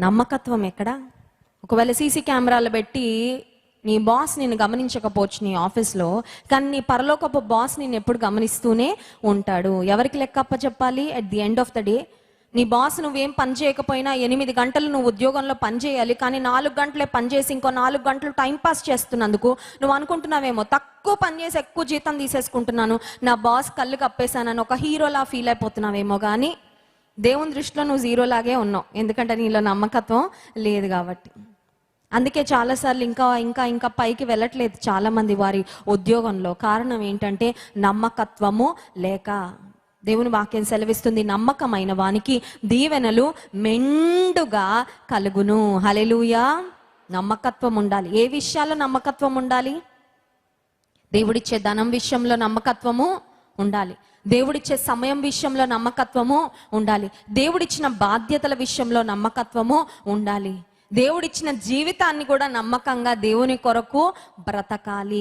నమ్మకత్వం ఎక్కడ? ఒకవేళ సీసీ కెమెరాలు పెట్టి నీ బాస్ నిన్ను గమనించకపోవచ్చు నీ ఆఫీస్లో, కానీ నీ పరలోకపు బాస్ నిన్ను ఎప్పుడు గమనిస్తూనే ఉంటాడు. ఎవరికి లెక్క చెప్పాలి? At the end of the day నీ బాస్ నువ్వేం పని చేయకపోయినా 8 గంటలు నువ్వు ఉద్యోగంలో పని చేయాలి, కానీ 4 గంటలే పని చేసి ఇంకో 4 గంటలు టైంపాస్ చేస్తున్నందుకు నువ్వు అనుకుంటున్నావేమో తక్కువ పని చేసి ఎక్కువ జీతం తీసేసుకుంటున్నాను, నా బాస్ కళ్ళు కప్పేశానని ఒక హీరోలా ఫీల్ అయిపోతున్నావేమో. కానీ దేవుని దృష్టిలో నువ్వు జీరోలాగే ఉన్నావు, ఎందుకంటే నీలో నమ్మకత్వం లేదు కాబట్టి. అందుకే చాలాసార్లు ఇంకా ఇంకా ఇంకా పైకి వెళ్ళట్లేదు చాలామంది వారి ఉద్యోగంలో. కారణం ఏంటంటే నమ్మకత్వము లేక. దేవుని వాక్యం సెలవిస్తుంది, నమ్మకమైన వానికి దీవెనలు మెండుగా కలుగును. హల్లెలూయా. నమ్మకత్వం ఉండాలి. ఏ విషయాల్లో నమ్మకత్వం ఉండాలి? దేవుడిచ్చే ధనం విషయంలో నమ్మకత్వము ఉండాలి, దేవుడిచ్చే సమయం విషయంలో నమ్మకత్వము ఉండాలి, దేవుడిచ్చిన బాధ్యతల విషయంలో నమ్మకత్వము ఉండాలి, దేవుడిచ్చిన జీవితాన్ని కూడా నమ్మకంగా దేవుని కొరకు బ్రతకాలి.